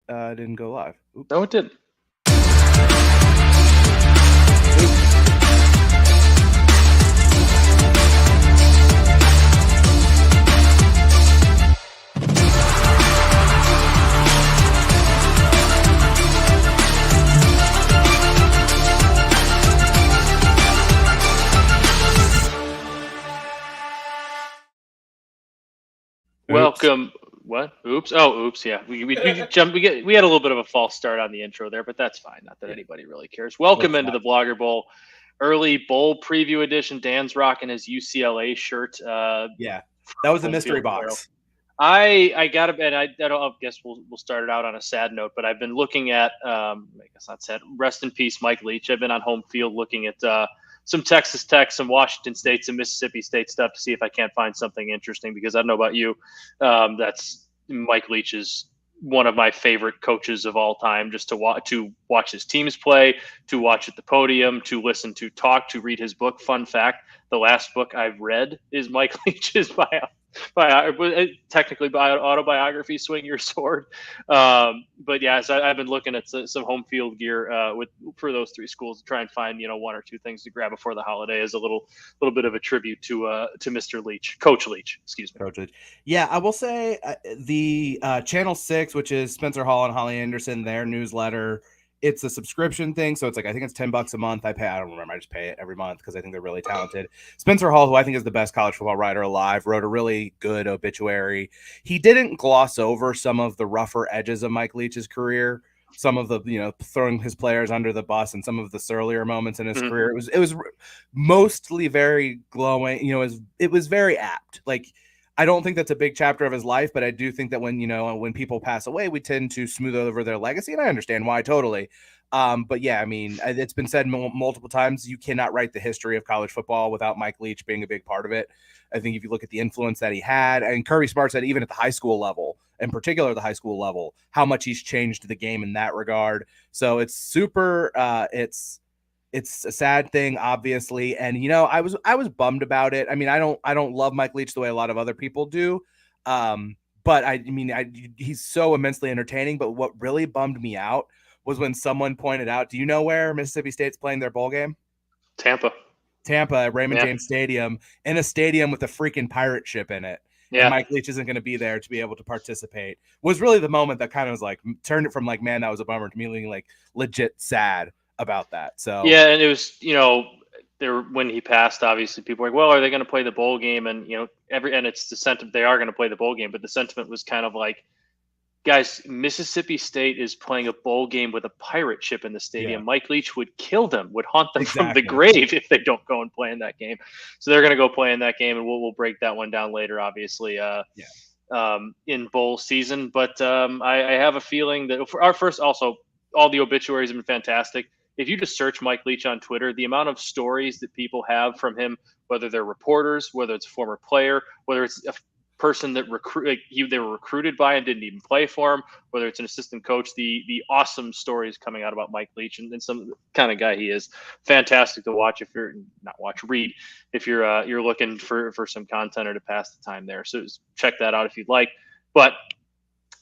didn't go live. Oops. No, it didn't. Welcome. What? Oops. Oh, oops. Yeah, we jumped. We had a little bit of a false start on the intro there, but that's fine. Not that anybody really cares. Welcome into the Blogger Bowl, early bowl preview edition. Dan's rocking his UCLA shirt. Yeah, that was a mystery box. I got to, and I guess we'll start it out on a sad note. But I've been looking at, I guess not sad. Rest in peace, Mike Leach. I've been on home field looking at some Texas Tech, some Washington State, some Mississippi State stuff to see if I can't find something interesting, because I don't know about you. That's Mike Leach is one of my favorite coaches of all time, just to watch his teams play, to watch at the podium, to listen to talk, to read his book. Fun fact, the last book I've read is Mike Leach's technically autobiography, Swing Your Sword. But yeah, so I've been looking at some home field gear for those three schools to try and find one or two things to grab before the holiday as a little bit of a tribute to Mr. Leach, Coach Leach. Excuse me, Coach Leach. Yeah, I will say the Channel 6, which is Spencer Hall and Holly Anderson, their newsletter. It's a subscription thing, so it's like, I think it's $10 a month. I don't remember. I just pay it every month because I think they're really talented. Spencer Hall, who I think is the best college football writer alive, wrote a really good obituary. He didn't gloss over some of the rougher edges of Mike Leach's career, some of the throwing his players under the bus, and some of the surlier moments in his career. It was mostly very glowing. It was very apt. Like, I don't think that's a big chapter of his life, but I do think that when people pass away, we tend to smooth over their legacy, and I understand why totally. But yeah, I mean, it's been said multiple times, you cannot write the history of college football without Mike Leach being a big part of it. I think if you look at the influence that he had, and Kirby Smart said even at the high school level, in particular the high school level, how much he's changed the game in that regard. So it's super, it's a sad thing, obviously. And, I was bummed about it. I mean, I don't love Mike Leach the way a lot of other people do. But he's so immensely entertaining. But what really bummed me out was when someone pointed out, do you know where Mississippi State's playing their bowl game? Tampa at Raymond James Stadium, in a stadium with a freaking pirate ship in it. Yeah. And Mike Leach isn't going to be there to be able to participate. Was really the moment that kind of was like, turned it from like, man, that was a bummer, to me being like legit sad about that. So yeah, and it was when he passed, obviously people were like, well, are they going to play the bowl game? And and it's the sentiment, they are going to play the bowl game, but the sentiment was kind of like, guys, Mississippi State is playing a bowl game with a pirate ship in the stadium. Yeah. Mike Leach would kill them, would haunt them from the grave if they don't go and play in that game. So they're going to go play in that game, and we'll break that one down later, obviously, in bowl season. But I have a feeling that for our first, also all the obituaries have been fantastic. If you just search Mike Leach on Twitter, the amount of stories that people have from him, whether they're reporters, whether it's a former player, whether it's a person that they were recruited by and didn't even play for him, whether it's an assistant coach, the awesome stories coming out about Mike Leach and some kind of guy he is. Fantastic to watch read if you're looking for some content or to pass the time there. So check that out if you'd like. But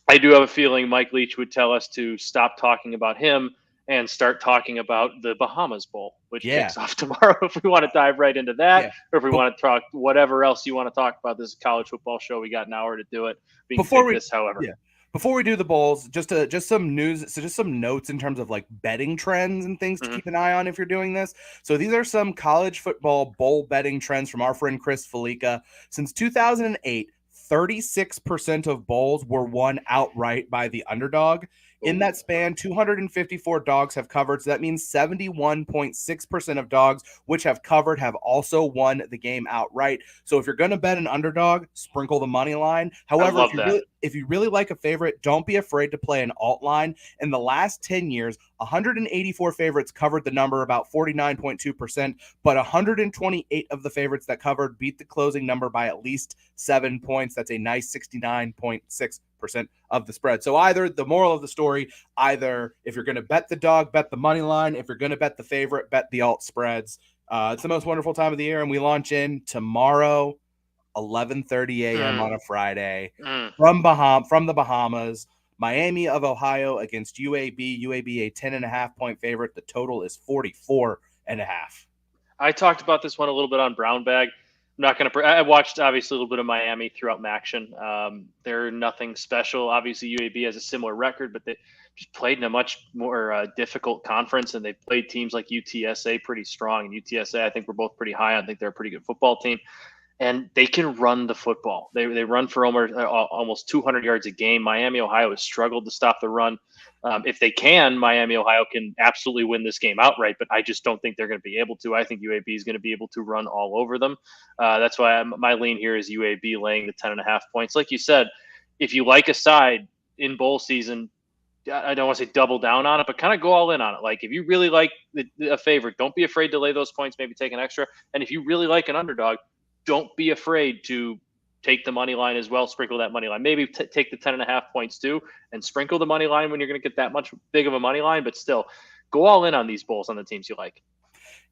I do have a feeling Mike Leach would tell us to stop talking about him and start talking about the Bahamas Bowl, which kicks off tomorrow. If we want to dive right into that, or if we want to talk whatever else you want to talk about, this is a college football show. We got an hour to do it. Before we do the bowls, just some news, so just some notes in terms of like betting trends and things to keep an eye on if you're doing this. So these are some college football bowl betting trends from our friend Chris Felica. Since 2008, 36% of bowls were won outright by the underdog. In that span, 254 dogs have covered. So that means 71.6% of dogs which have covered have also won the game outright. So if you're going to bet an underdog, sprinkle the money line. However, if you really like a favorite, don't be afraid to play an alt line. In the last 10 years, 184 favorites covered the number, about 49.2%, but 128 of the favorites that covered beat the closing number by at least 7 points. That's a nice 69.6% of the spread. So either the moral of the story, either if you're going to bet the dog, bet the money line. If you're going to bet the favorite, bet the alt spreads. It's the most wonderful time of the year, and we launch in tomorrow, 11:30 a.m. on a Friday from the Bahamas. Miami of Ohio against UAB. UAB a 10.5-point favorite. The total is 44.5. I talked about this one a little bit on Brown Bag. I'm not going to. I watched obviously a little bit of Miami throughout Maction. They're nothing special. Obviously, UAB has a similar record, but they just played in a much more difficult conference, and they played teams like UTSA pretty strong. And UTSA, I think we're both pretty high. I think they're a pretty good football team, and they can run the football. They run for almost 200 yards a game. Miami, Ohio has struggled to stop the run. If they can, Miami, Ohio can absolutely win this game outright, but I just don't think they're going to be able to. I think UAB is going to be able to run all over them. That's why my lean here is UAB laying the 10.5 points. Like you said, if you like a side in bowl season, I don't want to say double down on it, but kind of go all in on it. Like if you really like a favorite, don't be afraid to lay those points, maybe take an extra. And if you really like an underdog, don't be afraid to take the money line as well, sprinkle that money line. Maybe take the 10.5 points too and sprinkle the money line when you're going to get that much big of a money line, but still go all in on these bowls on the teams you like.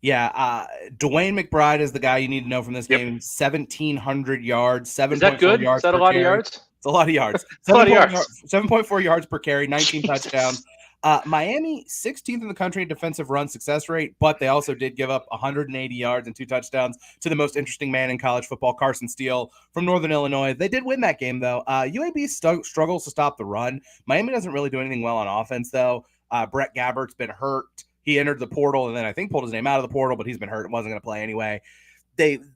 Yeah, DeWayne McBride is the guy you need to know from this game. 1,700 yards, 7.4 Is that good? yards. Is that a lot of yards? It's a lot of yards. 7.4 yards per carry, 19 touchdowns. Miami, 16th in the country in defensive run success rate, but they also did give up 180 yards and 2 touchdowns to the most interesting man in college football, Carson Steele from Northern Illinois. They did win that game, though. UAB struggles to stop the run. Miami doesn't really do anything well on offense, though. Brett Gabbert's been hurt. He entered the portal and then I think pulled his name out of the portal, but he's been hurt and wasn't going to play anyway.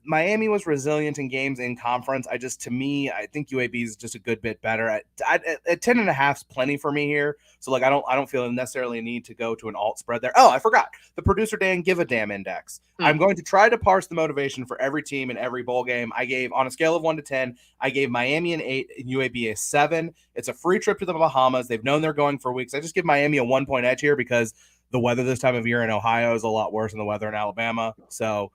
Miami was resilient in games in conference. I think UAB is just a good bit better. At 10.5 is plenty for me here. So like I don't feel necessarily a need to go to an alt spread there. Oh, I forgot the producer Dan Give a Damn Index. I'm going to try to parse the motivation for every team in every bowl game. I gave on a scale of 1 to 10. I gave Miami an 8 and UAB a 7. It's a free trip to the Bahamas. They've known they're going for weeks. I just give Miami a 1-point edge here because the weather this time of year in Ohio is a lot worse than the weather in Alabama. So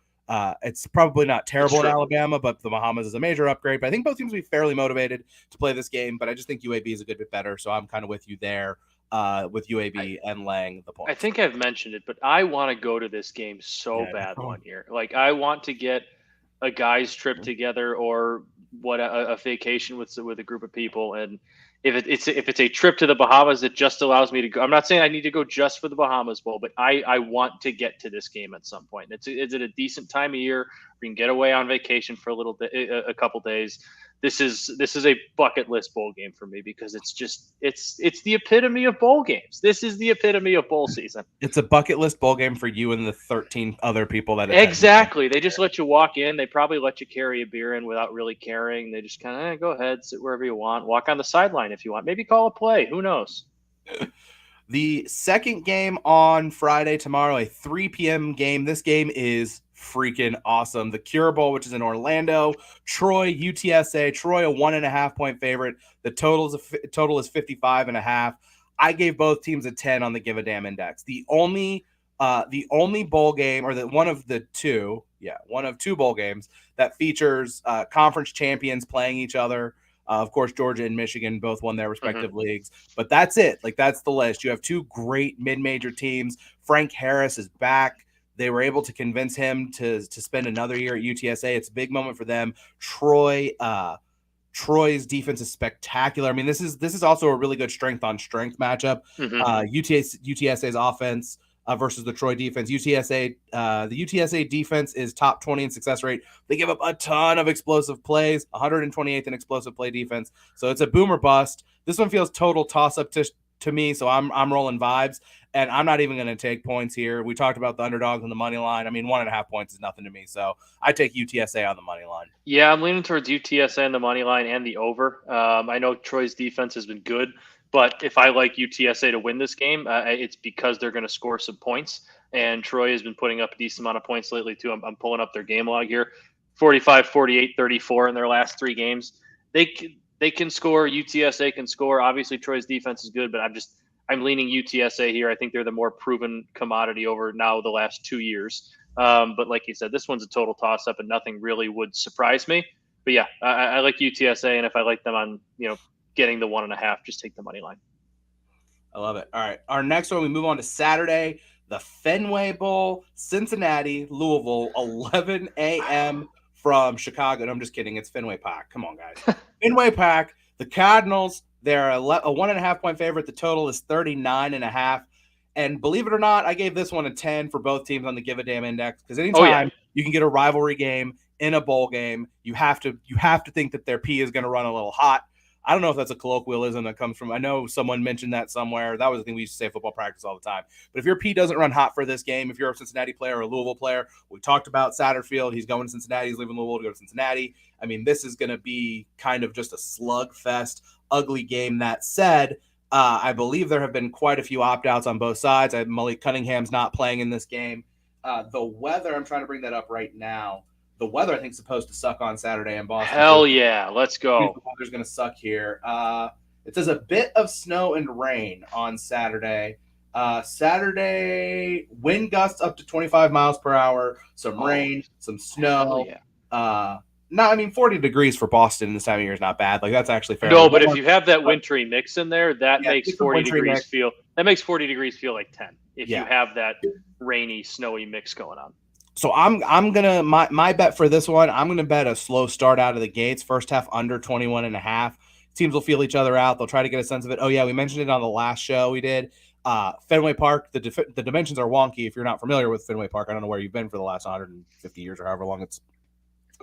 it's probably not terrible in Alabama, but the Bahamas is a major upgrade. But I think both teams will be fairly motivated to play this game. But I just think UAB is a good bit better. So I'm kind of with you there with UAB and laying the point. I think I've mentioned it, but I want to go to this game so bad one year. Like I want to get a guy's trip together or a vacation with a group of people. And if it's a trip to the Bahamas, it just allows me to go. I'm not saying I need to go just for the Bahamas Bowl, but I want to get to this game at some point. It's at a decent time of year. We can get away on vacation for a couple days. This is a bucket list bowl game for me because it's the epitome of bowl games. This is the epitome of bowl season. It's a bucket list bowl game for you and the 13 other people that exactly. They just let you walk in. They probably let you carry a beer in without really caring. They just kind of go ahead, sit wherever you want, walk on the sideline if you want, maybe call a play. Who knows? The second game on Friday tomorrow, a 3 p.m. game. This game is freaking awesome. The Cure Bowl, which is in Orlando. Troy, UTSA. Troy, a 1.5-point favorite. The total is 55.5. I gave both teams a 10 on the Give a Damn Index. The only bowl game, or one of two bowl games that features conference champions playing each other. Of course, Georgia and Michigan both won their respective leagues, but that's it. Like that's the list. You have two great mid-major teams. Frank Harris is back. They were able to convince him to spend another year at UTSA. It's a big moment for them. Troy's defense is spectacular. I mean, this is also a really good strength on strength matchup. UTSA's offense versus the Troy defense. The UTSA defense is top 20 in success rate. They give up a ton of explosive plays, 128th in explosive play defense. So it's a boom or bust. This one feels total toss up to me. So I'm rolling vibes, and I'm not even going to take points here. We talked about the underdogs on the money line. I mean, 1.5 points is nothing to me. So I take UTSA on the money line. Yeah, I'm leaning towards UTSA on the money line and the over. I know Troy's defense has been good, but if I like UTSA to win this game, it's because they're going to score some points. And Troy has been putting up a decent amount of points lately, too. I'm pulling up their game log here. 45, 48, 34 in their last 3 games. They can score. UTSA can score. Obviously, Troy's defense is good, but I'm leaning UTSA here. I think they're the more proven commodity over now the last 2 years. But like you said, this one's a total toss-up, and nothing really would surprise me. But, yeah, I like UTSA, and if I like them on, getting the 1.5, just take the money line. I love it. All right. Our next one, we move on to Saturday, the Fenway Bowl, Cincinnati, Louisville, 11 a.m. from Chicago. No, I'm just kidding. It's Fenway Park. Come on, guys. Fenway Park, the Cardinals, They're a 1.5 point favorite. The total is 39.5. And believe it or not, I gave this one a 10 for both teams on the Give a Damn Index, because anytime you can get a rivalry game in a bowl game, you have to think that their P is going to run a little hot. I don't know if that's a colloquialism that comes from, I know someone mentioned that somewhere. That was the thing we used to say at football practice all the time. But if your P doesn't run hot for this game, if you're a Cincinnati player or a Louisville player, we talked about Satterfield. He's going to Cincinnati. He's leaving Louisville to go to Cincinnati. I mean, this is going to be kind of just a slugfest, ugly game. That said, I believe there have been quite a few opt-outs on both sides. Malik Cunningham's not playing in this game. The weather, I'm trying to bring that up right now. The weather, I think, is supposed to suck on Saturday in Boston. Hell yeah, let's go. The weather's going to suck here. It says a bit of snow and rain on Saturday. Saturday, wind gusts up to 25 miles per hour, some rain, some snow. Yeah. No, I mean 40 degrees for Boston this time of year is not bad. Like that's actually fair. No, but if you have that wintry mix in there, that makes 40 degrees mix. feel. That makes 40 degrees feel like 10. If you have that rainy, snowy mix going on. So I'm gonna my bet for this one. I'm gonna bet a slow start out of the gates. First half under 21.5. Teams will feel each other out. They'll try to get a sense of it. Oh yeah, we mentioned it on the last show we did. Fenway Park. The dimensions are wonky if you're not familiar with Fenway Park. I don't know where you've been for the last 150 years or however long it's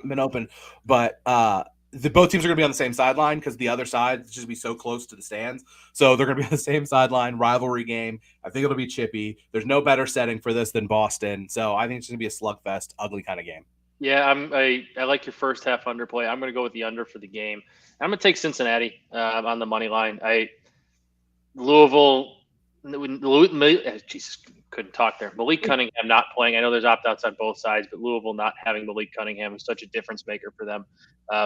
been open, but both teams are going to be on the same sideline because the other side is just be so close to the stands. So they're going to be on the same sideline. Rivalry game. I think it'll be chippy. There's no better setting for this than Boston. So I think it's going to be a slugfest, ugly kind of game. Yeah, I like your first half underplay. I'm going to go with the under for the game. I'm going to take Cincinnati on the money line. Louisville. Jesus, couldn't talk there. Malik Cunningham not playing. I know there's opt-outs on both sides, but Louisville not having Malik Cunningham is such a difference maker for them.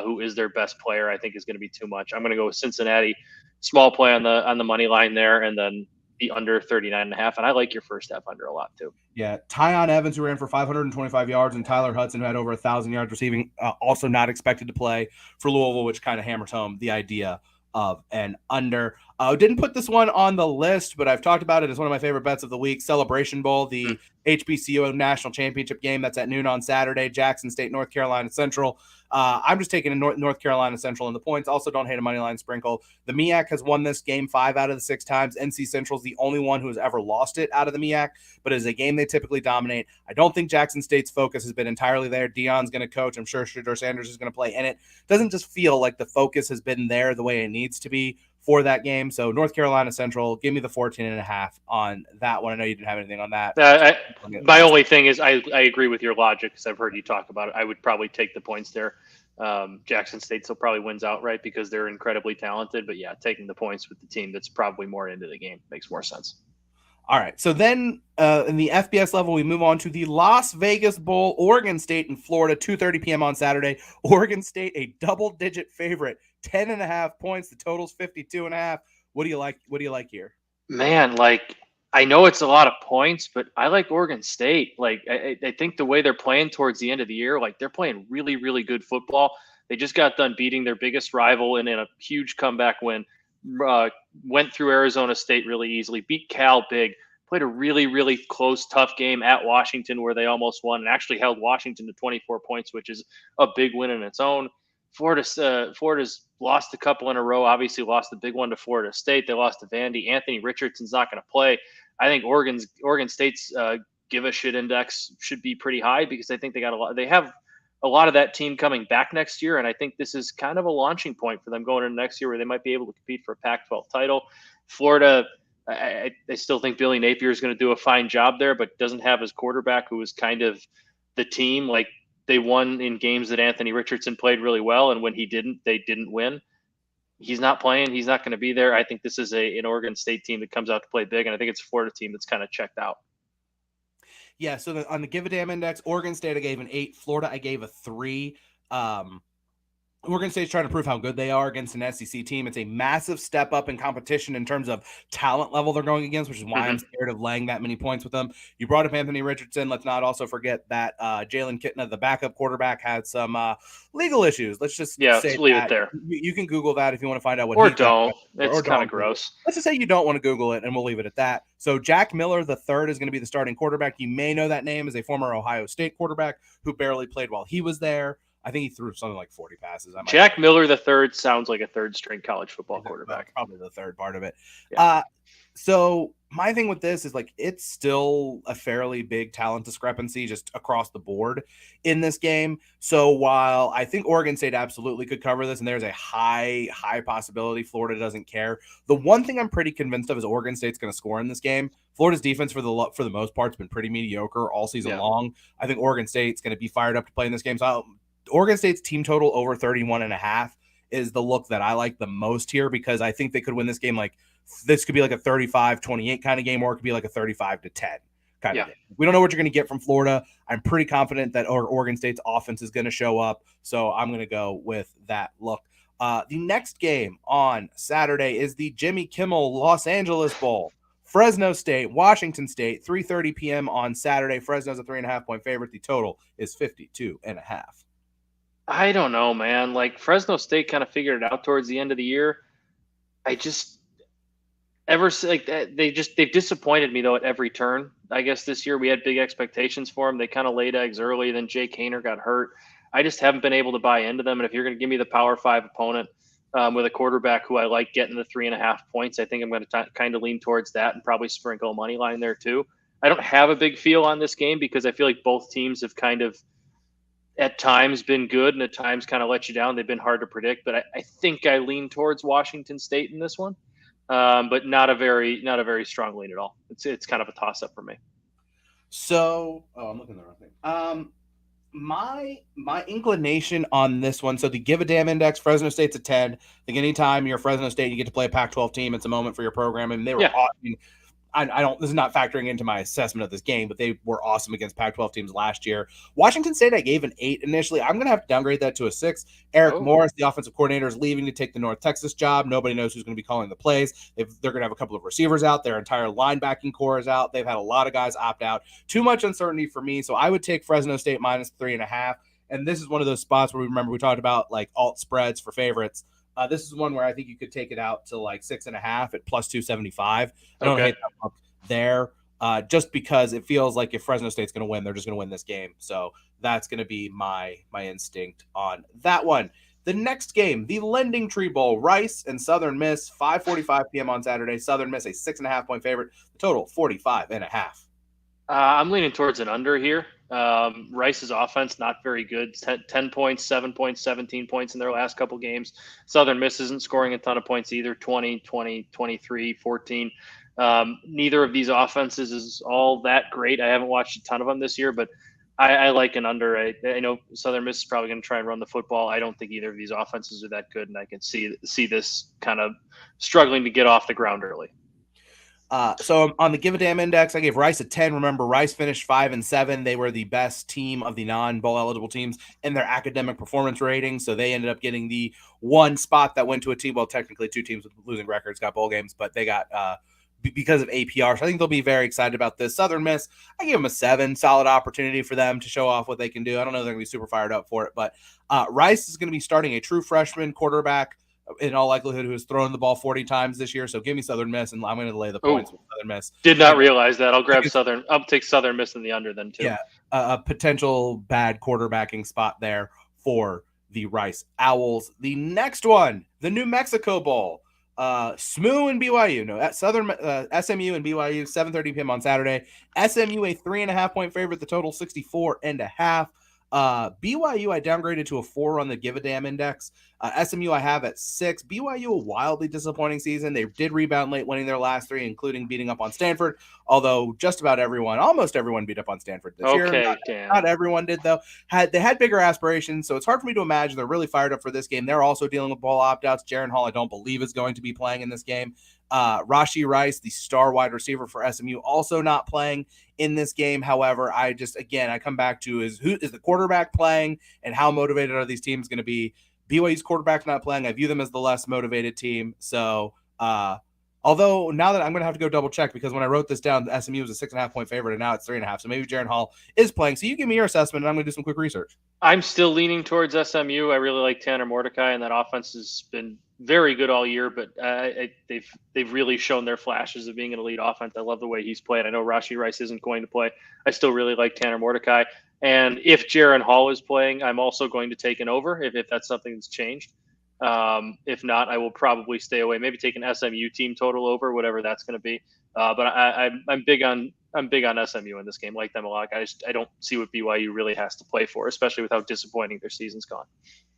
Who is their best player? I think is going to be too much. I'm going to go with Cincinnati, small play on the money line there, and then the under 39.5. And I like your first half under a lot too. Yeah, Tyon Evans, who ran for 525 yards, and Tyler Hudson, who had over 1,000 yards receiving, also not expected to play for Louisville, which kind of hammers home the idea of an under. Didn't put this one on the list, but I've talked about it as one of my favorite bets of the week. Celebration Bowl, the HBCU National Championship game that's at noon on Saturday. Jackson State, North Carolina Central. I'm just taking a North Carolina Central in the points. Also, don't hate a money line sprinkle. The MEAC has won this game 5 out of the 6 times. NC Central is the only one who has ever lost it out of the MEAC, but it is a game they typically dominate. I don't think Jackson State's focus has been entirely there. Deion's going to coach. I'm sure Shedeur Sanders is going to play in it. Doesn't just feel like the focus has been there the way it needs to be for that game. So North Carolina Central, give me the 14.5 on that one. I know you didn't have anything on that. My only thing is I agree with your logic because I've heard you talk about it. I would probably take the points there. Jackson State still probably wins outright because they're incredibly talented. But yeah, taking the points with the team that's probably more into the game makes more sense. All right. So then in the FBS level, we move on to the Las Vegas Bowl, Oregon State and Florida, 2:30 p.m. on Saturday. Oregon State, a double-digit favorite, 10.5 points. The total's 52.5. What do you like? What do you like here? Man, I know it's a lot of points, but I like Oregon State. I think the way they're playing towards the end of the year, they're playing really, really good football. They just got done beating their biggest rival in a huge comeback win. Went through Arizona State really easily, beat Cal big, played a really, really close, tough game at Washington where they almost won and actually held Washington to 24 points, which is a big win in its own. Florida's lost a couple in a row, obviously lost the big one to Florida State. They lost to Vandy. Anthony Richardson's not going to play. I think Oregon State's give a shit index should be pretty high because I think they have a lot of that team coming back next year. And I think this is kind of a launching point for them going into next year where they might be able to compete for a Pac-12 title. Florida, I still think Billy Napier is going to do a fine job there, but doesn't have his quarterback who was kind of the team. They won in games that Anthony Richardson played really well. And when he didn't, they didn't win. He's not playing. He's not going to be there. I think this is an Oregon State team that comes out to play big. And I think it's a Florida team that's kind of checked out. Yeah, so on the Give a Damn Index, Oregon State I gave an 8. Florida I gave a 3. Oregon State's trying to prove how good they are against an SEC team. It's a massive step up in competition in terms of talent level they're going against, which is why I'm scared of laying that many points with them. You brought up Anthony Richardson. Let's not also forget that Jalen Kitna, the backup quarterback, had some legal issues. Let's just let's leave it there. You can Google that if you want to find out what. Or don't. It's kind of gross. Let's just say you don't want to Google it, and we'll leave it at that. So Jack Miller the third is going to be the starting quarterback. You may know that name as a former Ohio State quarterback who barely played while he was there. I think he threw something like 40 passes. Jack Miller the third sounds like a third-string college football quarterback. Probably the third part of it. Yeah. So my thing with this is like it's still a fairly big talent discrepancy just across the board in this game. So while I think Oregon State absolutely could cover this, and there's a high possibility Florida doesn't care, the one thing I'm pretty convinced of is Oregon State's going to score in this game. Florida's defense for the most part has been pretty mediocre all season long. I think Oregon State's going to be fired up to play in this game. So Oregon State's team total over 31.5 is the look that I like the most here, because I think they could win this game. Like this could be like a 35-28 kind of game, or it could be like a 35-10 kind of game. We don't know what you're going to get from Florida. I'm pretty confident that Oregon State's offense is going to show up. So I'm going to go with that look. The next game on Saturday is the Jimmy Kimmel Los Angeles Bowl. Fresno State, Washington State, 3:30 p.m. on Saturday. Fresno's a 3.5-point favorite. The total is 52.5. I don't know, man. Like Fresno State kind of figured it out towards the end of the year. They've disappointed me though at every turn. I guess this year we had big expectations for them. They kind of laid eggs early. Then Jake Haener got hurt. I just haven't been able to buy into them. And if you're going to give me the Power 5 opponent with a quarterback who I like getting the 3.5 points, I think I'm going to kind of lean towards that and probably sprinkle a money line there too. I don't have a big feel on this game because I feel like both teams have kind of at times been good and at times kind of let you down. They've been hard to predict, but I think I lean towards Washington State in this one, but not a very strong lean at all. It's kind of a toss up for me. So, I'm looking at the wrong thing. My inclination on this one. So the Give a Damn Index, Fresno State's a 10. I think anytime you're Fresno State, you get to play a Pac-12 team. It's a moment for your program, and they were awesome. I don't. This is not factoring into my assessment of this game, but they were awesome against Pac-12 teams last year. Washington State, I gave an 8 initially. I'm going to have to downgrade that to a 6. Eric Morris, the offensive coordinator, is leaving to take the North Texas job. Nobody knows who's going to be calling the plays. They're going to have a couple of receivers out. Their entire linebacking core is out. They've had a lot of guys opt out. Too much uncertainty for me, so I would take Fresno State minus 3.5. And this is one of those spots where we talked about like alt spreads for favorites. This is one where I think you could take it out to like 6.5 at plus 275. I don't hate that look there, just because it feels like if Fresno State's going to win, they're just going to win this game. So that's going to be my instinct on that one. The next game, the Lending Tree Bowl, Rice and Southern Miss, 5:45 p.m. on Saturday. Southern Miss a 6.5-point favorite. The total 45.5. I'm leaning towards an under here. Rice's offense not very good. 10 points, 7 points, 17 points in their last couple games. Southern Miss isn't scoring a ton of points either. 20, 23, 14. Neither of these offenses is all that great. I haven't watched a ton of them this year, but I like an under. I know Southern Miss is probably going to try and run the football. I don't think either of these offenses are that good, and I can see this kind of struggling to get off the ground early. So on the Give a Damn Index, I gave Rice a 10. Remember, Rice finished 5-7. They were the best team of the non-bowl eligible teams in their academic performance rating. So they ended up getting the one spot that went to a team. Well, technically two teams with losing records got bowl games, but they got because of APR. So I think they'll be very excited about this. Southern Miss, I gave them a 7. Solid opportunity for them to show off what they can do. I don't know if they're going to be super fired up for it, but Rice is going to be starting a true freshman quarterback in all likelihood who has thrown the ball 40 times this year. So give me Southern Miss, and I'm going to lay the points with Southern Miss. Did not realize that. I'll grab Southern. I'll take Southern Miss in the under then too. Yeah, a potential bad quarterbacking spot there for the Rice Owls. The next one, the New Mexico Bowl. SMU and BYU. No, at SMU and BYU, 7:30 p.m. on Saturday. SMU a 3.5-point favorite. The total 64.5. BYU I downgraded to a 4 on the Give a Damn Index. SMU I have at 6. BYU a wildly disappointing season. They did rebound late, winning their last 3, including beating up on Stanford. Although almost everyone beat up on Stanford this year. Not everyone did though. They had bigger aspirations, so it's hard for me to imagine they're really fired up for this game. They're also dealing with ball opt-outs. Jaren Hall I don't believe is going to be playing in this game. Rashee Rice, the star wide receiver for SMU, also not playing in this game. However, I come back to is the quarterback playing and how motivated are these teams going to be? BYU's quarterback's not playing. I view them as the less motivated team. So, although now that I'm going to have to go double check because when I wrote this down, SMU was a 6.5-point favorite and now it's 3.5. So maybe Jaren Hall is playing. So you give me your assessment and I'm going to do some quick research. I'm still leaning towards SMU. I really like Tanner Mordecai, and that offense has been very good all year, but they've really shown their flashes of being an elite offense. I love the way he's played. I know Rashee Rice isn't going to play. I still really like Tanner Mordecai. And if Jaron Hall is playing, I'm also going to take an over if that's something that's changed. If not, I will probably stay away. Maybe take an SMU team total over, whatever that's going to be. But I'm big on SMU in this game. Like them a lot. I don't see what BYU really has to play for, especially with how disappointing their season's gone.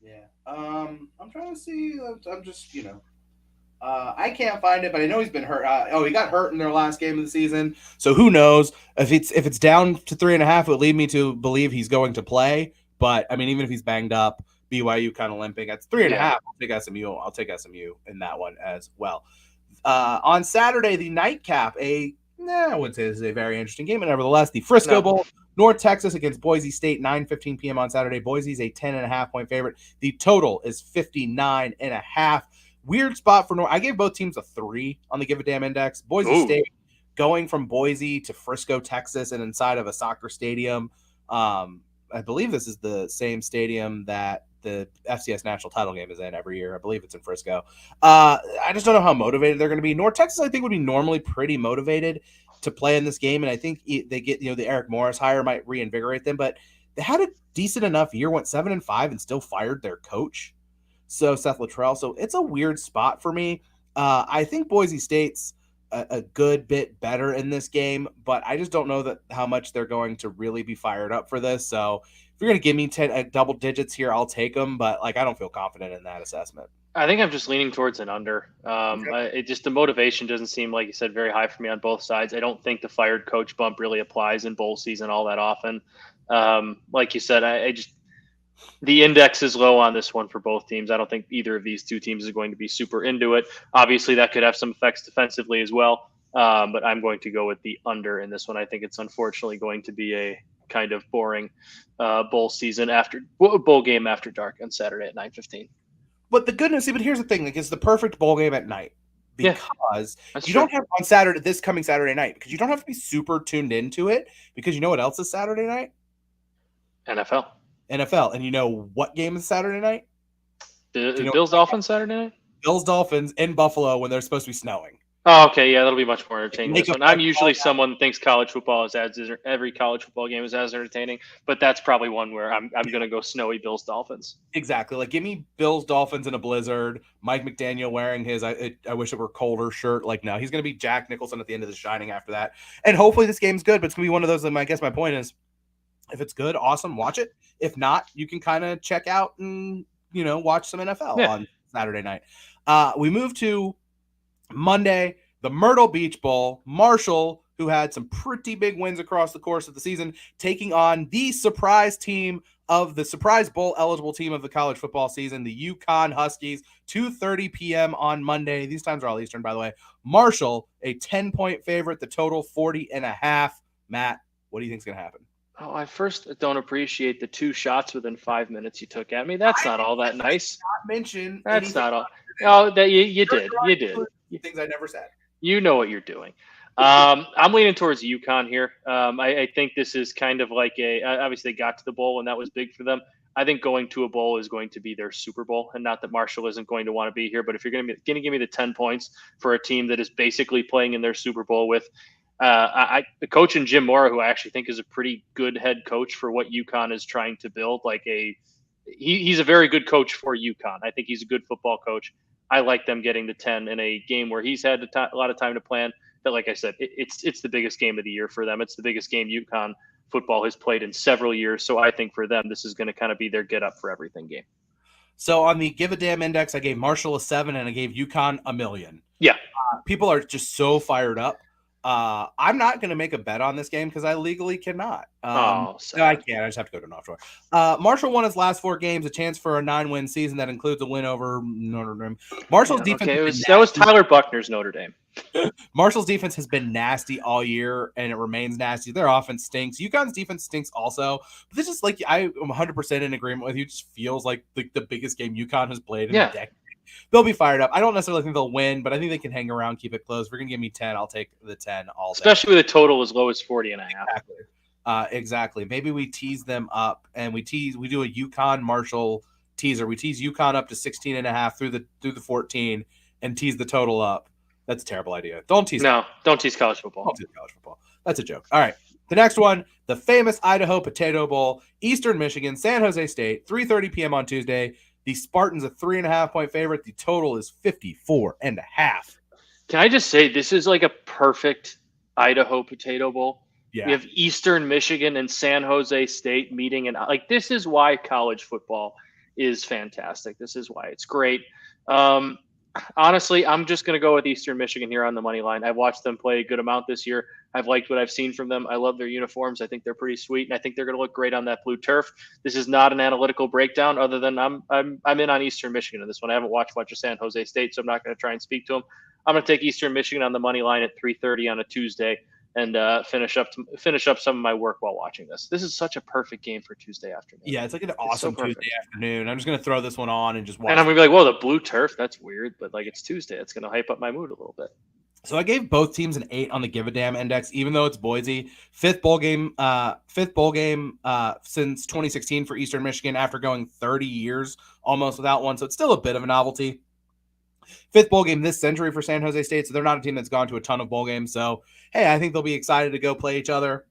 Yeah. I'm trying to see. I'm just I can't find it, but I know he's been hurt. He got hurt in their last game of the season, so who knows if it's down to 3.5, it would lead me to believe he's going to play. But I mean, even if he's banged up, BYU kind of limping. That's 3.5. Yeah. I'll take SMU in that one as well. On Saturday, the nightcap, I wouldn't say this is a very interesting game, but nevertheless, the Frisco Bowl, North Texas against Boise State, 9:15 p.m. on Saturday. Boise's a 10.5 point favorite. The total is 59.5. Weird spot for North. I gave both teams a 3 on the Give a Damn Index. Boise State going from Boise to Frisco, Texas, and inside of a soccer stadium. I believe this is the same stadium that the FCS national title game is in every year. I believe it's in Frisco. I just don't know how motivated they're going to be. North Texas, I think, would be normally pretty motivated to play in this game, and I think they get the Eric Morris hire might reinvigorate them. But they had a decent enough year, went 7-5, and still fired their coach. So Seth Luttrell. So it's a weird spot for me. I think Boise State's a good bit better in this game, but I just don't know how much they're going to really be fired up for this. So if you're going to give me 10 double digits here, I'll take them, but I don't feel confident in that assessment. I think I'm just leaning towards an under. The motivation doesn't seem, like you said, very high for me on both sides. I don't think the fired coach bump really applies in bowl season all that often. Like you said, the index is low on this one for both teams. I don't think either of these two teams is going to be super into it. Obviously, that could have some effects defensively as well. But I'm going to go with the under in this one. I think it's unfortunately going to be a kind of boring bowl game after dark on Saturday at 9:15. But the good news, but here's the thing: it's the perfect bowl game at night because you don't have on this coming Saturday night, because you don't have to be super tuned into it, because you know what else is Saturday night? NFL. And you know what game is Saturday night? Bills Dolphins Saturday night? Bills Dolphins in Buffalo when they're supposed to be snowing. Oh, okay, yeah, that'll be much more entertaining. I'm usually someone that thinks college football is every college football game is as entertaining, but that's probably one where I'm going to go snowy Bills Dolphins. Exactly, give me Bills Dolphins in a blizzard. Mike McDaniel wearing his I wish it were colder shirt. No, he's going to be Jack Nicholson at the end of The Shining after that, and hopefully this game's good. But it's going to be one of those. I guess my point is, if it's good, awesome, watch it. If not, you can kind of check out and watch some NFL on Saturday night. We move to Monday, the Myrtle Beach Bowl. Marshall, who had some pretty big wins across the course of the season, taking on the surprise team of the surprise bowl eligible team of the college football season, the UConn Huskies. 2:30 p.m. on Monday. These times are all Eastern, by the way. Marshall, a 10-point favorite. The total 40.5. Matt, what do you think is going to happen? Oh, I first don't appreciate the 2 shots within 5 minutes you took at me. That's not all that nice. Not mention. That's not all. No, that you did. You did. Things I never said. You know what you're doing. I'm leaning towards UConn here. I think this is kind of like obviously they got to the bowl and that was big for them. I think going to a bowl is going to be their Super Bowl, and not that Marshall isn't going to want to be here, but if you're going to give me the 10 points for a team that is basically playing in their Super Bowl with the coach in Jim Mora, who I actually think is a pretty good head coach for what UConn is trying to build. He's a very good coach for UConn. I think he's a good football coach. I like them getting the 10 in a game where he's had a lot of time to plan. But like I said, it's the biggest game of the year for them. It's the biggest game UConn football has played in several years. So I think for them, this is going to kind of be their get up for everything game. So on the Give a Damn Index, I gave Marshall a 7 and I gave UConn a million. Yeah. People are just so fired up. I'm not going to make a bet on this game because I legally cannot. No, I can't. I just have to go to an offshore. Marshall won his last 4 games, a chance for a 9-win season that includes a win over Notre Dame. Marshall's defense. That was Tyler Buckner's Notre Dame. Marshall's defense has been nasty all year, and it remains nasty. Their offense stinks. UConn's defense stinks also. But this is I'm 100% in agreement with you. It just feels like the biggest game UConn has played in a decade. They'll be fired up. I don't necessarily think they'll win, but I think they can hang around, keep it close. If you're going to give me 10, I'll take the 10 all day. Especially with a total as low as 40.5. Exactly. Maybe we tease them up, and we do a UConn Marshall teaser. We tease UConn up to 16.5 through the 14 and tease the total up. That's a terrible idea. Don't tease college football. Don't tease college football. That's a joke. All right. The next one, the famous Idaho Potato Bowl, Eastern Michigan, San Jose State, 3:30 p.m. on Tuesday. The Spartans a 3.5-point favorite. The total is 54.5. Can I just say this is like a perfect Idaho Potato Bowl? Yeah. We have Eastern Michigan and San Jose State meeting, and like this is why college football is fantastic. This is why it's great. Honestly, I'm just going to go with Eastern Michigan here on the money line. I've watched them play a good amount this year. I've liked what I've seen from them. I love their uniforms. I think they're pretty sweet, and I think they're going to look great on that blue turf. This is not an analytical breakdown, other than I'm in on Eastern Michigan in this one. I haven't watched much of San Jose State, so I'm not going to try and speak to them. I'm going to take Eastern Michigan on the money line at 3:30 on a Tuesday, and finish up some of my work while watching this. This is such a perfect game for Tuesday afternoon. Yeah, it's like an awesome Tuesday afternoon. I'm just gonna throw this one on and just watch. And I'm gonna be like, "Whoa, the blue turf? That's weird." But like, it's Tuesday. It's gonna hype up my mood a little bit. So I gave both teams an 8 on the Give a Damn index, even though it's Boise. Fifth bowl game since 2016 for Eastern Michigan after going 30 years almost without one. So it's still a bit of a novelty. Fifth bowl game this century for San Jose State. So they're not a team that's gone to a ton of bowl games. So, hey, I think they'll be excited to go play each other.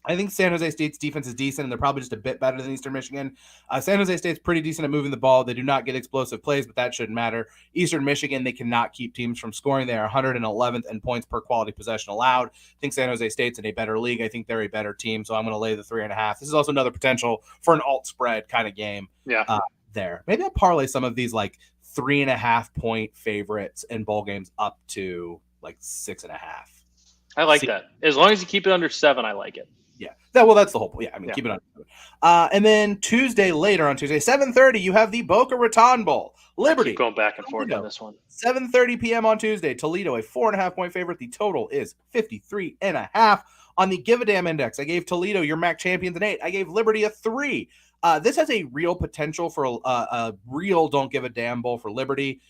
I think San Jose State's defense is decent, and they're probably just a bit better than Eastern Michigan. San Jose State's pretty decent at moving the ball. They do not get explosive plays, but that shouldn't matter. Eastern Michigan, they cannot keep teams from scoring. They are 111th in points per quality possession allowed. I think San Jose State's in a better league. I think they're a better team, so I'm going to lay the 3.5. This is also another potential for an alt spread kind of game. Yeah. There. Maybe I'll parlay some of these like 3.5-point favorites in bowl games up to like 6.5. I like that. As long as you keep it under 7, I like it. Yeah. That's the whole point. Yeah, I mean, keep it on. And then later on Tuesday, 7:30, you have the Boca Raton Bowl. Liberty. Keep going back and forth on this one. 7:30 p.m. on Tuesday. Toledo, a 4.5-point favorite. The total is 53.5. On the Give a Damn index, I gave Toledo, your MAC champions, an 8. I gave Liberty a 3. This has a real potential for a real don't give a damn bowl for Liberty.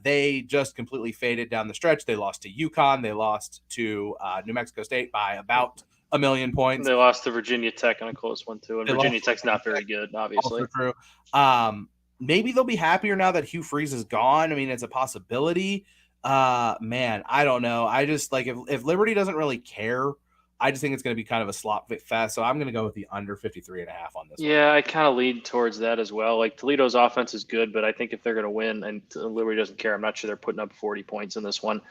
They just completely faded down the stretch. They lost to UConn. They lost to New Mexico State by about 1 million points. They lost to Virginia Tech on a close one too, and Virginia Tech's not very good, obviously. Also true. Maybe they'll be happier now that Hugh Freeze is gone. I mean, it's a possibility. Man, I don't know. I just like if Liberty doesn't really care, I just think it's going to be kind of a slop fest. So I'm going to go with the under 53.5 on this. Yeah, I kind of lead towards that as well. Like Toledo's offense is good, but I think if they're going to win and Liberty doesn't care, I'm not sure they're putting up 40 points in this one.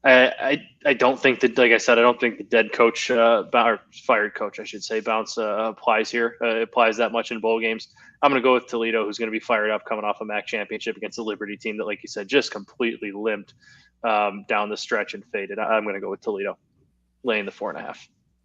I don't think that, like I said, I don't think the dead coach or fired coach, I should say, bounce applies here. Applies that much in bowl games. I'm going to go with Toledo, who's going to be fired up coming off a MAC championship against the Liberty team that, like you said, just completely limped down the stretch and faded. I'm going to go with Toledo, laying the 4.5.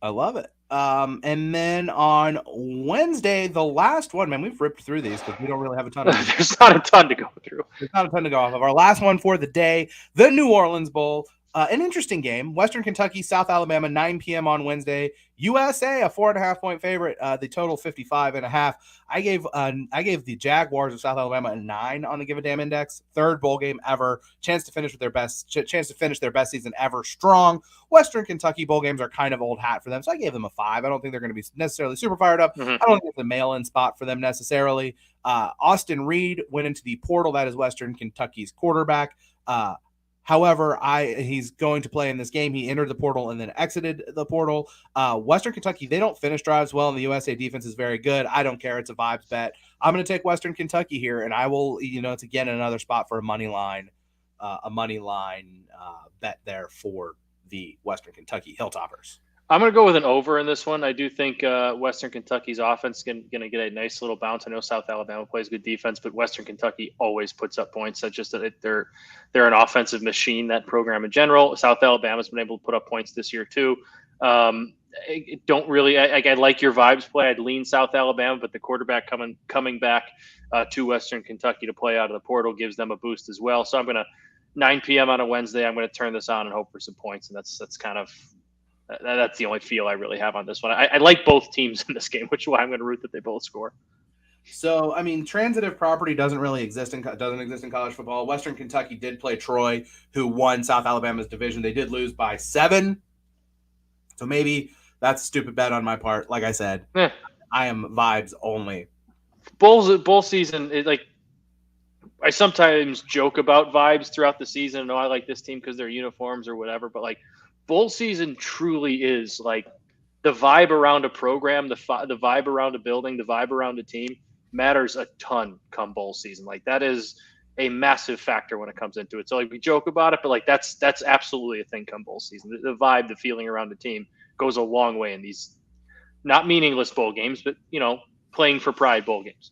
I love it. And then on Wednesday, the last one, man, we've ripped through these because we don't really have a ton of them. There's not a ton to go through. There's not a ton to go off of. Our last one for the day, the New Orleans Bowl. An interesting game. Western Kentucky, South Alabama, 9 p.m. on Wednesday. USA, a 4.5-point favorite. The total 55.5. I gave the Jaguars of South Alabama a 9 on the Give a Damn index. Third bowl game ever. Chance to finish their best season ever. Strong. Western Kentucky bowl games are kind of old hat for them, so I gave them a 5. I don't think they're going to be necessarily super fired up. Mm-hmm. I don't think it's a mail-in spot for them necessarily. Austin Reed went into the portal. That is Western Kentucky's quarterback. However, he's going to play in this game. He entered the portal and then exited the portal. Western Kentucky, they don't finish drives well, and the USA defense is very good. I don't care. It's a vibes bet. I'm going to take Western Kentucky here, and I will, it's again another spot for a money line bet there for the Western Kentucky Hilltoppers. I'm going to go with an over in this one. I do think Western Kentucky's offense is going to get a nice little bounce. I know South Alabama plays good defense, but Western Kentucky always puts up points. That's just that they're an offensive machine, that program in general. South Alabama's been able to put up points this year too. I like your vibes play. I'd lean South Alabama, but the quarterback coming back to Western Kentucky to play out of the portal gives them a boost as well. So I'm going to 9 p.m. on a Wednesday. I'm going to turn this on and hope for some points, and that's kind of. That's the only feel I really have on this one. I like both teams in this game, which is why I'm going to root that they both score. So, I mean, transitive property doesn't exist in college football. Western Kentucky did play Troy, who won South Alabama's division. They did lose by 7. So maybe that's a stupid bet on my part. Like I said, I am vibes only. Bowl season is like. I sometimes joke about vibes throughout the season. I like this team because their uniforms or whatever, but like. Bowl season truly is like the vibe around a program, the vibe around a building, the vibe around a team matters a ton come bowl season. Like that is a massive factor when it comes into it. So like we joke about it, but like that's absolutely a thing come bowl season. The vibe, the feeling around the team goes a long way in these not meaningless bowl games, but playing for pride bowl games.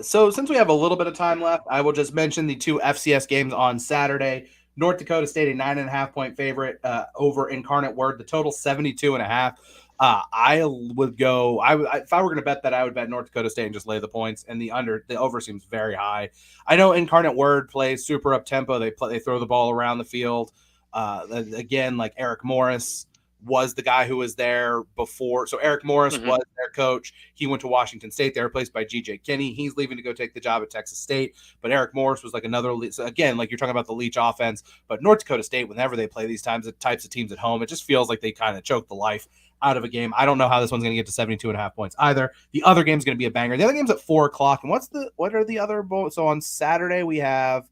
So since we have a little bit of time left, I will just mention the two FCS games on Saturday. North Dakota State, a 9.5-point favorite over Incarnate Word. The total 72.5. I would go. If I were going to bet that, I would bet North Dakota State and just lay the points. And the over seems very high. I know Incarnate Word plays super up tempo. They throw the ball around the field. Again, like Eric Morris was the guy who was there before. So Eric Morris was their coach. He went to Washington State. They were replaced by G.J. Kinney. He's leaving to go take the job at Texas State. But Eric Morris was like another. So again, like you're talking about the Leach offense. But North Dakota State, whenever they play these types of teams at home, it just feels like they kind of choke the life out of a game. I don't know how this one's going to get to 72.5 points either. The other game's going to be a banger. The other game's at 4:00. And what are the other bowls? So on Saturday we have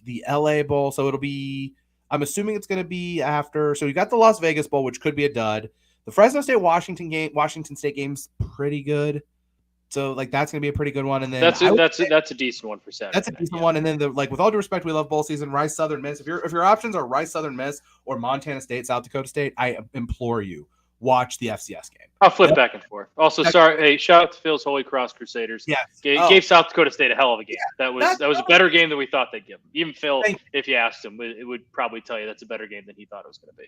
the LA Bowl. So it'll be. I'm assuming it's going to be after. So you got the Las Vegas Bowl, which could be a dud. The Fresno State Washington State game's pretty good. So like that's going to be a pretty good one. And then that's a decent one for Saturday. That's a decent one. And then with all due respect, we love bowl season. Rice Southern Miss. If your options are Rice Southern Miss or Montana State South Dakota State, I implore you watch the FCS game. I'll flip back and forth. Also, sorry, hey, shout out to Phil's Holy Cross Crusaders. Yes. Gave South Dakota State a hell of a game. Yeah. That was a better game than we thought they'd give them. Even Phil, if you asked him, it would probably tell you that's a better game than he thought it was going to be.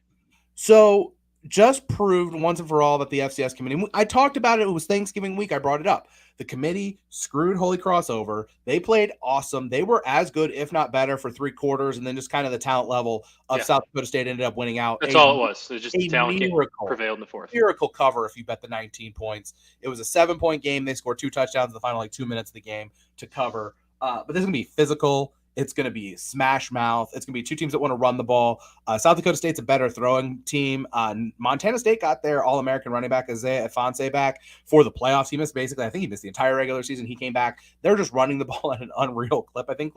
So just proved once and for all that the FCS committee, I talked about it. It was Thanksgiving week. I brought it up. The committee screwed Holy Cross over. They played awesome. They were as good, if not better, for 3 quarters. And then just kind of the talent level of South Dakota State ended up winning out. That's all it was. It was just the talent prevailed in the fourth. Miracle cover if you bet the 19 points. It was a 7-point game. They scored 2 touchdowns in the final 2 minutes of the game to cover. But this is going to be physical. It's going to be smash mouth. It's going to be 2 teams that want to run the ball. South Dakota State's a better throwing team. Montana State got their All-American running back, Isaiah Ifanse, back for the playoffs. He missed I think he missed the entire regular season. He came back. They're just running the ball at an unreal clip. I think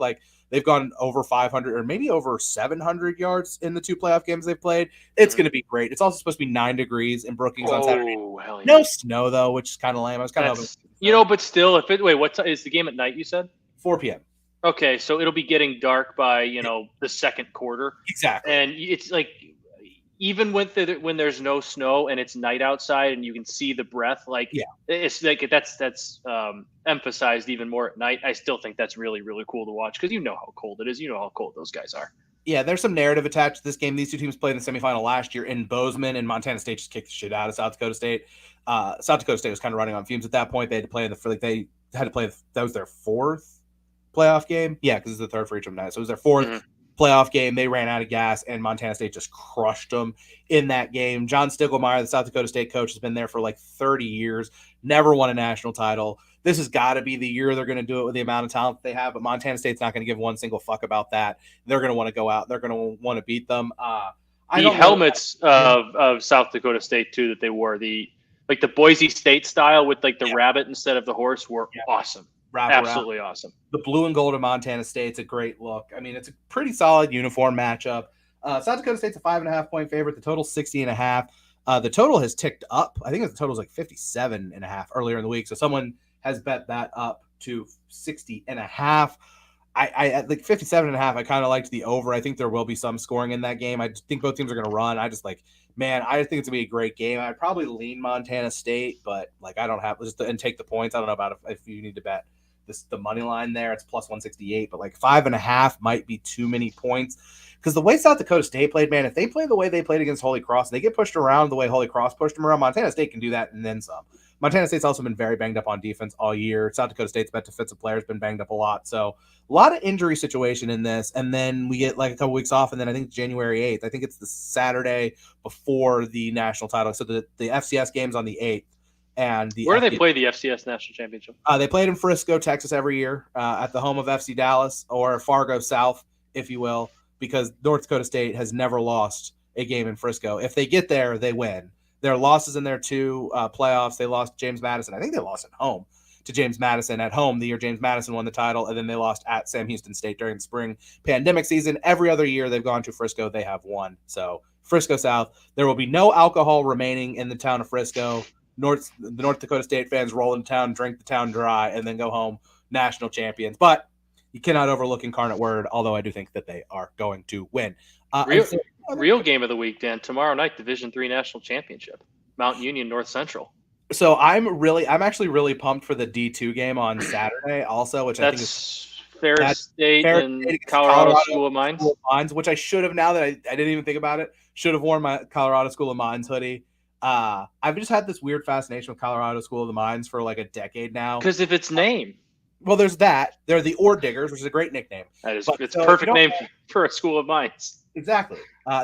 they've gone over 500 or maybe over 700 yards in the 2 playoff games they've played. It's going to be great. It's also supposed to be 9 degrees in Brookings on Saturday. Hell yeah. No snow, though, which is kind of lame. I was kind of hoping. But still, what is the game at night, you said? 4 p.m. Okay, so it'll be getting dark by the second quarter. Exactly, and it's like even when there's no snow and it's night outside and you can see the breath, it's like that's emphasized even more at night. I still think that's really really cool to watch because you know how cold it is. You know how cold those guys are. Yeah, there's some narrative attached to this game. These 2 teams played in the semifinal last year in Bozeman, and Montana State just kicked the shit out of South Dakota State. South Dakota State was kind of running on fumes at that point. They had to play that was their 4th playoff game. Yeah, because it's the 3rd for each of them now. So it was their 4th playoff game. They ran out of gas, and Montana State just crushed them in that game. John Stiegelmeier, the South Dakota State coach, has been there for 30 years, never won a national title. This has got to be the year they're going to do it with the amount of talent they have, but Montana State's not going to give one single fuck about that. They're going to want to go out. They're going to want to beat them. The helmets of South Dakota State, too, that they wore, the Boise State style with the rabbit instead of the horse were awesome. Absolutely awesome. The blue and gold of Montana State's a great look. I mean, it's a pretty solid uniform matchup. South Dakota State's a 5.5-point favorite. The total's 60.5. The total has ticked up. I think the total's 57.5 earlier in the week. So someone has bet that up to 60.5. I 57.5. I kind of liked the over. I think there will be some scoring in that game. I just think both teams are going to run. I just think it's going to be a great game. I'd probably lean Montana State, but I don't have and take the points. I don't know about if you need to bet the money line there. It's plus 168, but 5.5 might be too many points because the way South Dakota State played, man, if they play the way they played against Holy Cross and they get pushed around the way Holy Cross pushed them around, Montana State can do that and then some. Montana State's also been very banged up on defense all year. South Dakota State's defensive players been banged up a lot. So a lot of injury situation in this. And then we get a couple weeks off. And then I think January 8th, I think it's the Saturday before the national title. So the FCS game's on the 8th. And where do they play the FCS National Championship? They played in Frisco, Texas every year at the home of FC Dallas or Fargo South, if you will, because North Dakota State has never lost a game in Frisco. If they get there, they win. Their losses in their 2 playoffs, they lost James Madison. I think they lost at home to James Madison at home the year James Madison won the title, and then they lost at Sam Houston State during the spring pandemic season. Every other year they've gone to Frisco, they have won. So Frisco South, there will be no alcohol remaining in the town of Frisco. The North Dakota State fans roll into town, drink the town dry, and then go home national champions. But you cannot overlook Incarnate Word, although I do think that they are going to win. Real game of the week, Dan. Tomorrow night, Division III National Championship, Mount Union, North Central. So I'm actually really pumped for the D2 game on Saturday, also, which I think is Ferris State and Colorado School of Mines. Which I should have, now that I didn't even think about it, should have worn my Colorado School of Mines hoodie. I've just had this weird fascination with Colorado School of the Mines for like a decade now. Because of its name. Well, there's that. They're the Ore Diggers, which is a great nickname. It's a perfect name for a school of mines. Exactly.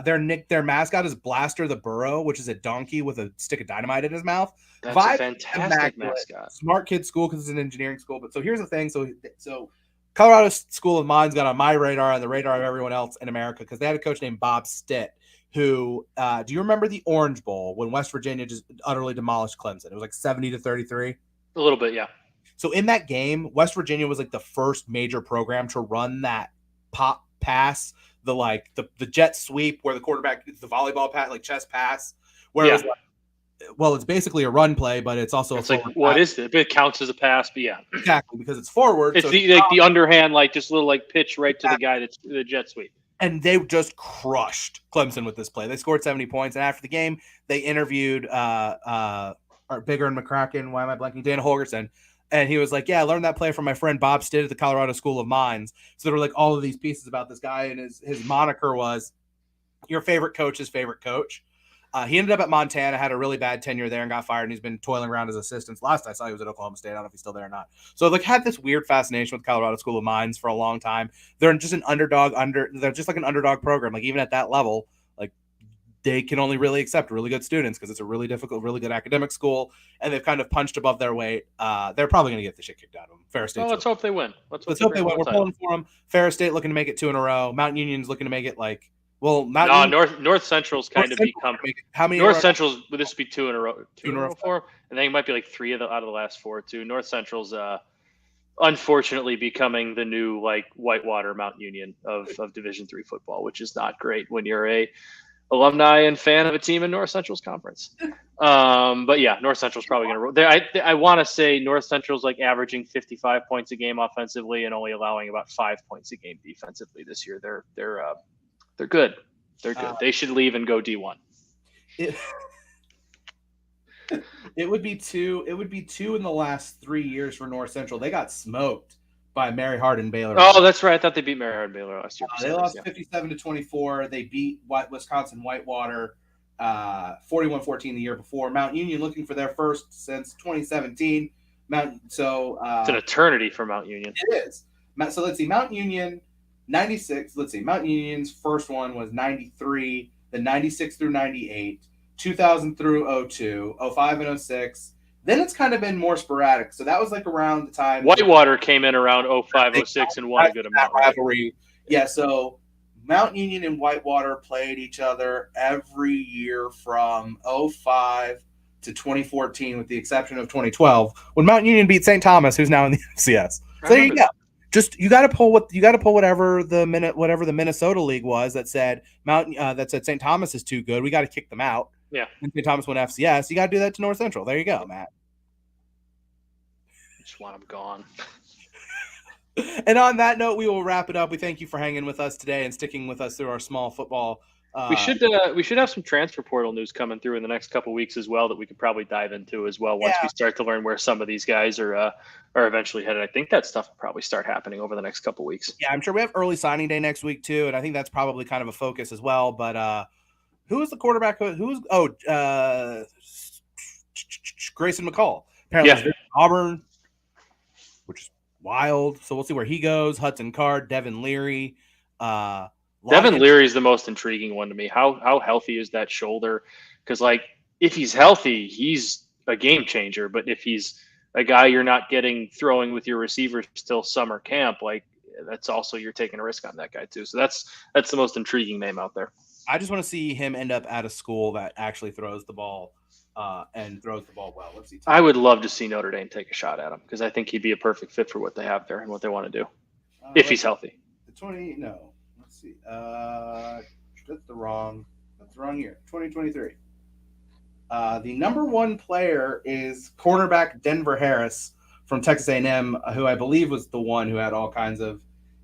Their mascot is Blaster the Burro, which is a donkey with a stick of dynamite in his mouth. That's a fantastic mascot. Smart kid school because it's an engineering school. But so here's the thing. So Colorado School of Mines got on my radar and the radar of everyone else in America because they had a coach named Bob Stitt, who do you remember the Orange Bowl when West Virginia just utterly demolished Clemson? It was like 70-33. A little bit, yeah. So in that game, West Virginia was like the first major program to run that pop pass, the jet sweep where the quarterback, the volleyball pass, like chest pass, where it was like, well, it's basically a run play, but it's also what is it? It counts as a pass, but yeah, exactly, because it's forward. It's the underhand, like just little like pitch right to the guy that's the jet sweep. And they just crushed Clemson with this play. They scored 70 points, and after the game, they interviewed Bigger and McCracken. Why am I blanking? Dana Holgerson. And he was like, yeah, I learned that play from my friend Bob Stitt at the Colorado School of Mines. So there were like all of these pieces about this guy, and his moniker was your favorite coach's favorite coach. He ended up at Montana, had a really bad tenure there and got fired, and he's been toiling around as assistant. Last I saw, he was at Oklahoma State. I don't know if he's still there or not. So like had this weird fascination with Colorado School of Mines for a long time. They're just an underdog they're just like an underdog program. Like even at that level, like they can only really accept really good students because it's a really difficult, really good academic school, and they've kind of punched above their weight. They're probably going to get the shit kicked out of them. Ferris State. Let's hope they win. Let's hope they win. We're pulling for them. Ferris State looking to make it 2 in a row. Mount Union's looking to make it like. Well, North Central's kind of become how many? North Central's would this be 2 in a row? 2 in a row for them? I think it might be like 3 out of the last 4 too. North Central's unfortunately becoming the new like Whitewater Mount Union of Division III football, which is not great when you're a alumni and fan of a team in North Central's conference. But yeah, North Central's probably going to. I want to say North Central's like averaging 55 points a game offensively and only allowing about 5 points a game defensively this year. They're good. They're good. They should leave and go D1. It would be 2. It would be 2 in the last 3 years for North Central. They got smoked by Mary Hardin Baylor. Oh, that's right. I thought they beat Mary Hardin Baylor last year. They lost 57-24. They beat Wisconsin Whitewater 41-14 the year before. Mount Union looking for their first since 2017. It's an eternity for Mount Union. It is. So let's see. Mount Union. 96. Let's see. Mount Union's first one was 93, then 96 through 98, 2000 through 02, 05 and 06. Then it's kind of been more sporadic. So that was like around the time Whitewater came in around 05, 06 and won a good amount. Rivalry. Yeah. So Mount Union and Whitewater played each other every year from 05 to 2014, with the exception of 2012 when Mount Union beat St. Thomas, who's now in the FCS. So there you go. Just you got to pull whatever the Minnesota League was that said St. Thomas is too good. We got to kick them out. Yeah. And St. Thomas won FCS. You got to do that to North Central. There you go, Matt. I just want them gone. And on that note, we will wrap it up. We thank you for hanging with us today and sticking with us through our small football. We should have some transfer portal news coming through in the next couple of weeks as well that we could probably dive into as well once we start to learn where some of these guys are eventually headed. I think that stuff will probably start happening over the next couple of weeks. Yeah, I'm sure we have early signing day next week too, and I think that's probably kind of a focus as well. But who is the quarterback? Grayson McCall. Apparently Auburn, which is wild. So we'll see where he goes. Hudson Card, Devin Leary. Devin Leary is the most intriguing one to me. How healthy is that shoulder? Because like if he's healthy, he's a game changer. But if he's a guy you're not getting throwing with your receivers till summer camp, like that's also you're taking a risk on that guy too. So that's the most intriguing name out there. I just want to see him end up at a school that actually throws the ball and throws the ball well. Let's see. I would love to see Notre Dame take a shot at him because I think he'd be a perfect fit for what they have there and what they want to do if he's healthy. The 20 no. Let's see. That's the wrong year. 2023. The number one player is cornerback Denver Harris from Texas A&M, who I believe was the one who had all kinds of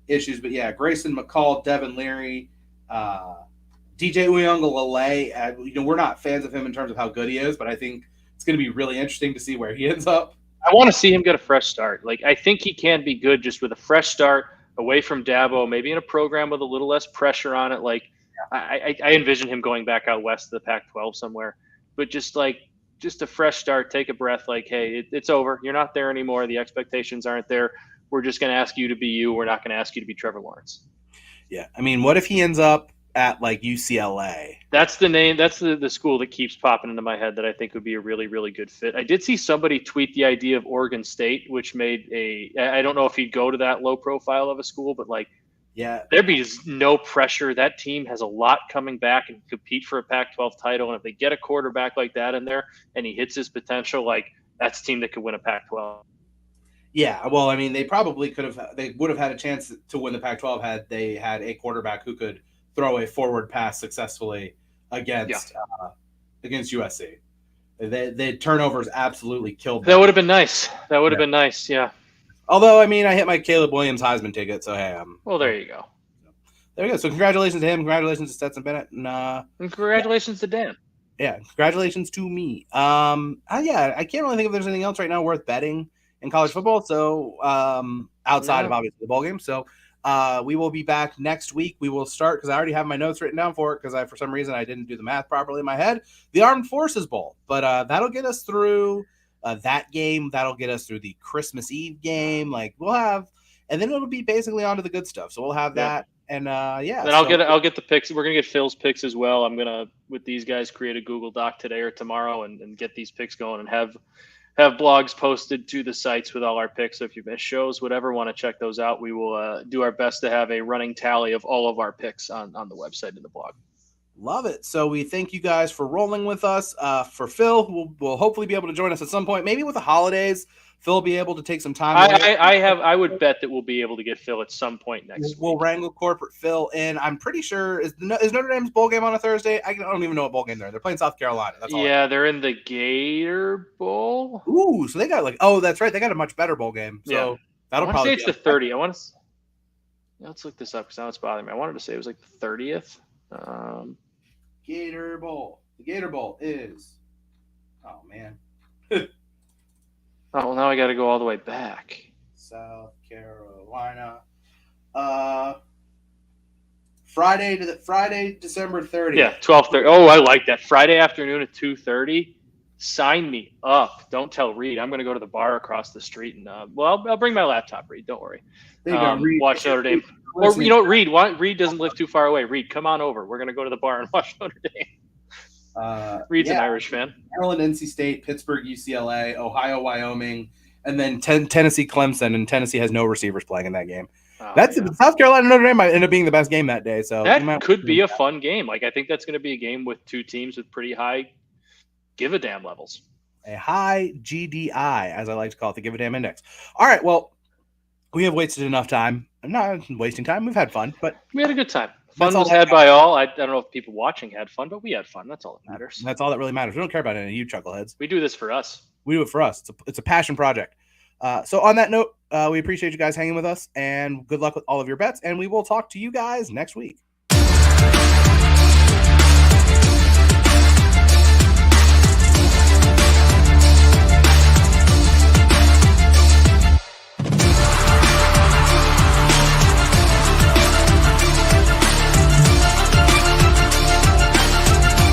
issues. But yeah, Grayson McCall, Devin Leary, DJ Uyunglele. We're not fans of him in terms of how good he is, but I think it's going to be really interesting to see where he ends up. I want to see him get a fresh start. Like, I think he can be good just with a fresh start away from Dabo, maybe in a program with a little less pressure on it. Like, I envision him going back out west to the Pac-12 somewhere, but just a fresh start, take a breath. Like, hey, it's over. You're not there anymore. The expectations aren't there. We're just going to ask you to be you. We're not going to ask you to be Trevor Lawrence. Yeah. I mean, what if he ends up at like UCLA? That's the name. That's the school that keeps popping into my head that I think would be a really, really good fit. I did see somebody tweet the idea of Oregon State, which made I don't know if he'd go to that low profile of a school, but like, yeah, there'd be no pressure. That team has a lot coming back and compete for a Pac-12 title. And if they get a quarterback like that in there and he hits his potential, like, that's a team that could win a Pac-12. Yeah, well, I mean, they would have had a chance to win the Pac-12 had they had a quarterback who could throw a forward pass successfully against USC. The turnovers absolutely killed them. That would have been nice. Been nice, yeah. Although, I mean, I hit my Caleb Williams Heisman ticket, so hey, well, there you go. There you go. So congratulations to him. Congratulations to Stetson Bennett. And congratulations to Dan. Yeah, congratulations to me. I can't really think if there's anything else right now worth betting in college football. So outside of obviously the bowl game. So we will be back next week. We will start, because I already have my notes written down for it, because for some reason I didn't do the math properly in my head, the Armed Forces Bowl. But that'll get us through that game. That'll get us through the Christmas Eve game. Like, we'll have, and then it'll be basically onto the good stuff. So we'll have that. And then I'll get the picks. We're gonna get Phil's picks as well. I'm gonna, with these guys, create a Google Doc today or tomorrow and get these picks going and have blogs posted to the sites with all our picks. So if you missed shows, whatever, want to check those out, we will do our best to have a running tally of all of our picks on the website and the blog. Love it. So we thank you guys for rolling with us. For Phil, we'll hopefully be able to join us at some point, maybe with the holidays. Phil will be able to take some time. I would bet that we'll be able to get Phil at some point next week. We'll wrangle corporate Phil in. I'm pretty sure is Notre Dame's bowl game on a Thursday? I don't even know what bowl game they're in. They're playing South Carolina. That's all. Yeah, they're in the Gator Bowl. Ooh, so they got that's right. They got a much better bowl game. So that'll probably say it's the 30th. Let's look this up because now it's bothering me. I wanted to say it was like the 30th. Gator Bowl. The Gator Bowl is. Oh man. Oh, well, now I got to go all the way back. South Carolina. Friday, December 30th. Yeah, 12:30. Oh, I like that. Friday afternoon at 2:30. Sign me up. Don't tell Reed. I'm going to go to the bar across the street and I'll bring my laptop, Reed. Don't worry. Watch Notre Dame. Or Reed doesn't live too far away. Reed, come on over. We're going to go to the bar and watch Notre Dame. Reed's an Irish fan. Maryland, NC State, Pittsburgh, UCLA, Ohio, Wyoming, and then Tennessee, Clemson, and Tennessee has no receivers playing in that game. South Carolina, Notre Dame might end up being the best game that day. So that could be a fun game. Like, I think that's going to be a game with two teams with pretty high give a damn levels. A high GDI, as I like to call it, the give a damn index. All right, well, we have wasted enough time. I'm not wasting time. We've had fun, but we had a good time. Fun was had by all. I don't know if people watching had fun, but we had fun. That's all that matters. That's all that really matters. We don't care about any of you chuckleheads. We do this for us. We do it for us. It's a passion project. So on that note, we appreciate you guys hanging with us, and good luck with all of your bets, and we will talk to you guys next week.